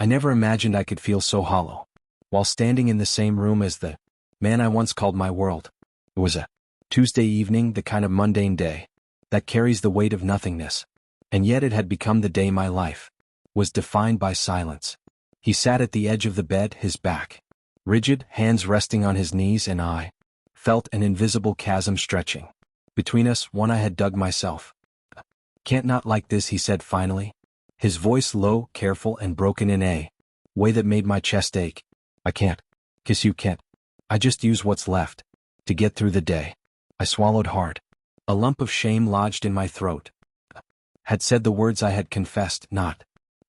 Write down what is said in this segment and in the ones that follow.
I never imagined I could feel so hollow. While standing in the same room as the man I once called my world. It was a Tuesday evening, the kind of mundane day that carries the weight of nothingness. And yet it had become the day my life was defined by silence. He sat at the edge of the bed, his back rigid, hands resting on his knees, and I felt an invisible chasm stretching between us, one I had dug myself. "Can't not like this," he said finally, his voice low, careful, and broken in a way that made my chest ache. "I can't kiss you, can't. I just use what's left to get through the day." I swallowed hard. A lump of shame lodged in my throat. Had said the words I had confessed, not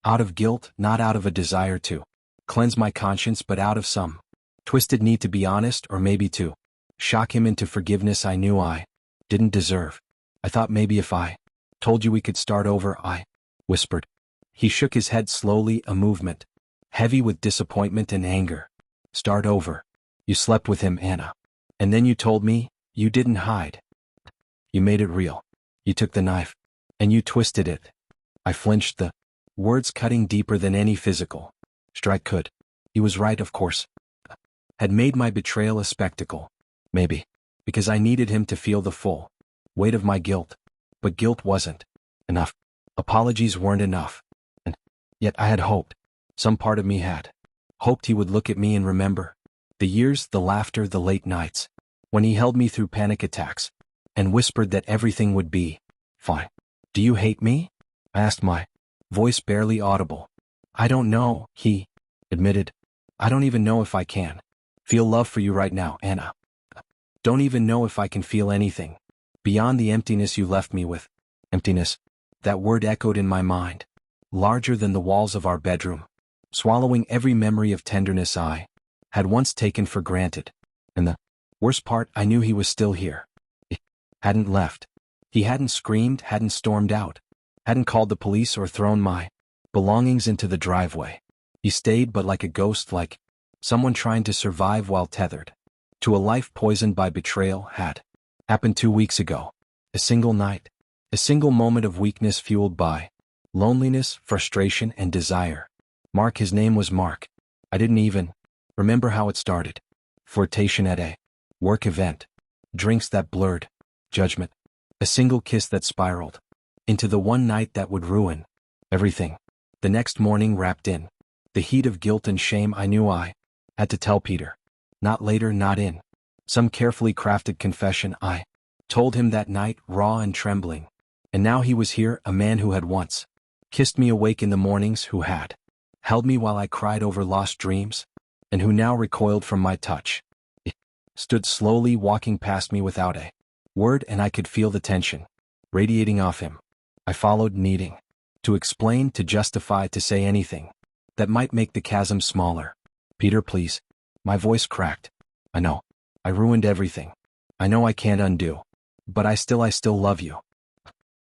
out of guilt, not out of a desire to cleanse my conscience, but out of some twisted need to be honest, or maybe to shock him into forgiveness I knew I didn't deserve. "I thought maybe if I told you we could start over," I whispered. He shook his head slowly, a movement heavy with disappointment and anger. "Start over? You slept with him, Anna. And then you told me you didn't hide. You made it real. You took the knife and you twisted it." I flinched, the words cutting deeper than any physical strike could. He was right, of course. Had made my betrayal a spectacle. Maybe because I needed him to feel the full weight of my guilt. But guilt wasn't enough. Apologies weren't enough. And yet I had hoped. Some part of me had hoped he would look at me and remember the years, the laughter, the late nights, when he held me through panic attacks and whispered that everything would be fine. "Do you hate me?" I asked, my voice barely audible. "I don't know," he admitted. "I don't even know if I can feel love for you right now, Anna. Don't even know if I can feel anything beyond the emptiness you left me with." Emptiness. That word echoed in my mind, larger than the walls of our bedroom, swallowing every memory of tenderness I had once taken for granted. And the worst part, I knew he was still here. He hadn't left. He hadn't screamed, hadn't stormed out, hadn't called the police or thrown my belongings into the driveway. He stayed, but like a ghost, like someone trying to survive while tethered to a life poisoned by betrayal. Had happened 2 weeks ago. A single night. A single moment of weakness fueled by loneliness, frustration, and desire. Mark, his name was Mark. I didn't even remember how it started. Flirtation at a work event. Drinks that blurred judgment. A single kiss that spiraled into the one night that would ruin everything. The next morning, wrapped in the heat of guilt and shame, I knew I had to tell Peter. Not later, not in some carefully crafted confession. I told him that night, raw and trembling. And now he was here, a man who had once kissed me awake in the mornings, who had held me while I cried over lost dreams, and who now recoiled from my touch. He stood slowly, walking past me without a word, and I could feel the tension radiating off him. I followed, needing to explain, to justify, to say anything that might make the chasm smaller. "Peter, please." My voice cracked. "I know. I ruined everything. I know I can't undo. But I still love you.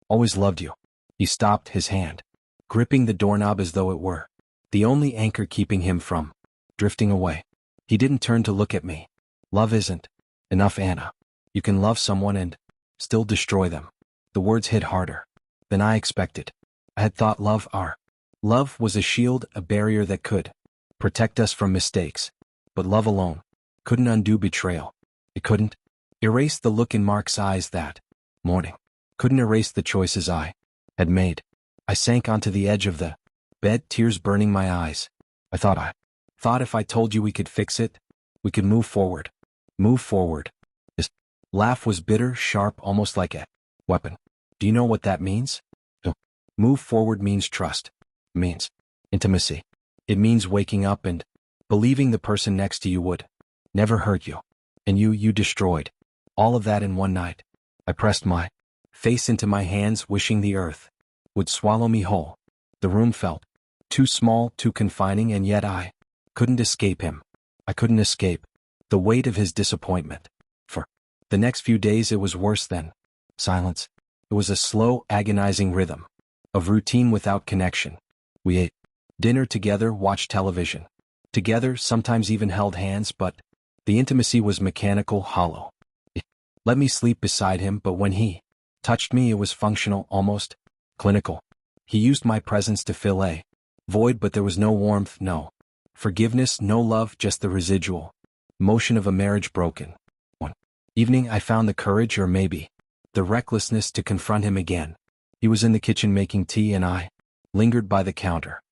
Always loved you." He stopped, his hand gripping the doorknob as though it were the only anchor keeping him from drifting away. He didn't turn to look at me. "Love isn't enough, Anna. You can love someone and still destroy them." The words hit harder than I expected. I had thought our love was a shield, a barrier that could protect us from mistakes. But love alone couldn't undo betrayal. It couldn't erase the look in Mark's eyes that morning. Couldn't erase the choices I had made. I sank onto the edge of the bed, tears burning my eyes. I thought if I told you we could fix it, we could move forward. Move forward. His laugh was bitter, sharp, almost like a weapon. "Do you know what that means?" No. Move forward means trust. It means intimacy. It means waking up and believing the person next to you would never hurt you. And you destroyed all of that in one night. I pressed my face into my hands, wishing the earth would swallow me whole. The room felt too small, too confining, and yet I couldn't escape him. I couldn't escape the weight of his disappointment. For the next few days it was worse than silence. It was a slow, agonizing rhythm of routine without connection. We ate dinner together, watched television together, sometimes even held hands, but the intimacy was mechanical, hollow. He let me sleep beside him, but when he touched me it was functional, almost clinical. He used my presence to fill a Void, but there was no warmth, no forgiveness, no love, just the residual motion of a marriage broken. One evening I found the courage, or maybe the recklessness, to confront him again. He was in the kitchen making tea and I lingered by the counter.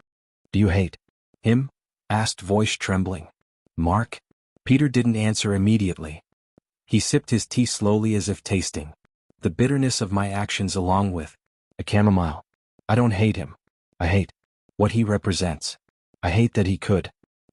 "Do you hate him?" asked, voice trembling. "Mark?" Peter didn't answer immediately. He sipped his tea slowly, as if tasting the bitterness of my actions along with a chamomile. "I don't hate him. I hate what he represents. I hate that he could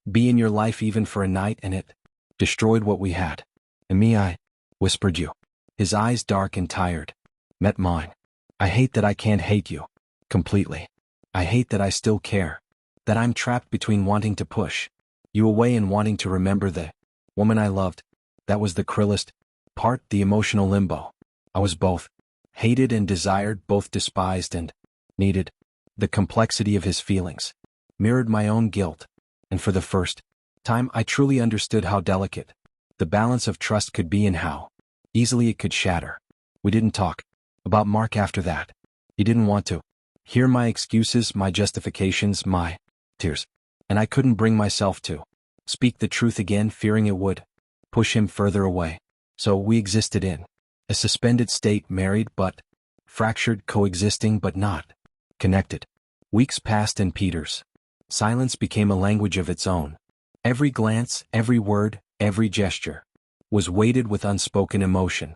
be in your life even for a night and it destroyed what we had. And me, I whispered you." His eyes, dark and tired, met mine. "I hate that I can't hate you completely. I hate that I still care. That I'm trapped between wanting to push you away and wanting to remember the woman I loved." That was the cruelest part, the emotional limbo. I was both hated and desired, both despised and needed. The complexity of his feelings mirrored my own guilt, and for the first time I truly understood how delicate the balance of trust could be and how easily it could shatter. We didn't talk about Mark after that. He didn't want to hear my excuses, my justifications, my tears, and I couldn't bring myself to speak the truth again, fearing it would push him further away. So we existed in a suspended state, married but fractured, coexisting but not connected. Weeks passed and Peter's silence became a language of its own. Every glance, every word, every gesture was weighted with unspoken emotion.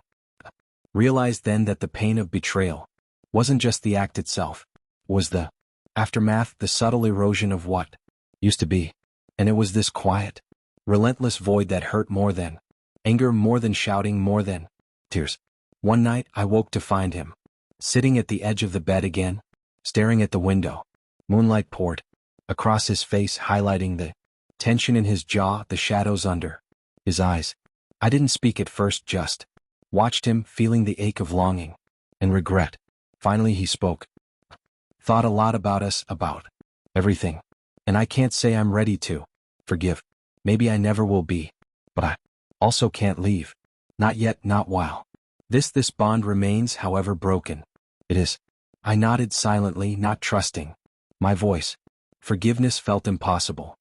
Realized then that the pain of betrayal wasn't just the act itself, was the aftermath, the subtle erosion of what used to be. And it was this quiet, relentless void that hurt more than anger, more than shouting, more than tears. One night I woke to find him sitting at the edge of the bed again, staring at the window. Moonlight poured across his face, highlighting the tension in his jaw, the shadows under his eyes. I didn't speak at first, just watched him, feeling the ache of longing and regret. Finally he spoke. "Thought a lot about us, about everything. And I can't say I'm ready to forgive. Maybe I never will be. But I also can't leave. Not yet, not while this bond remains, however broken it is." I nodded silently, not trusting my voice. Forgiveness felt impossible.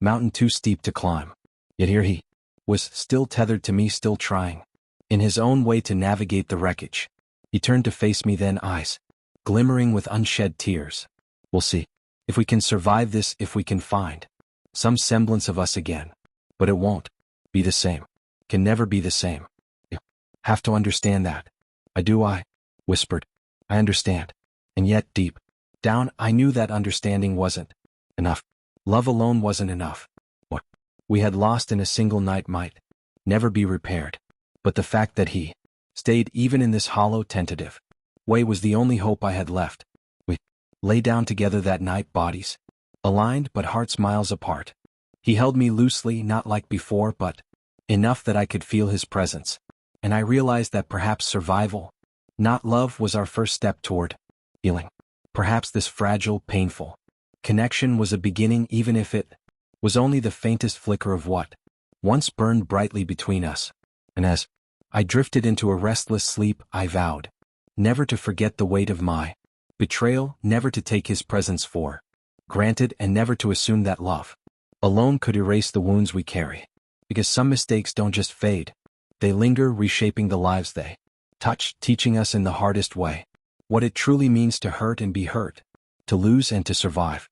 Mountain too steep to climb. Yet here he was, still tethered to me, still trying in his own way to navigate the wreckage. He turned to face me then, eyes glimmering with unshed tears. "We'll see if we can survive this, if we can find some semblance of us again. But it won't be the same. Can never be the same. You have to understand that." "I do," I whispered. "I understand." And yet deep down I knew that understanding wasn't enough. Love alone wasn't enough. What we had lost in a single night might never be repaired. But the fact that he stayed even in this hollow, tentative way was the only hope I had left. We lay down together that night, bodies aligned but hearts miles apart. He held me loosely, not like before, but enough that I could feel his presence. And I realized that perhaps survival, not love, was our first step toward healing. Perhaps this fragile, painful connection was a beginning, even if it was only the faintest flicker of what once burned brightly between us. And as I drifted into a restless sleep, I vowed never to forget the weight of my betrayal, never to take his presence for granted, and never to assume that love alone could erase the wounds we carry. Because some mistakes don't just fade, they linger, reshaping the lives they touch, teaching us in the hardest way what it truly means to hurt and be hurt, to lose and to survive.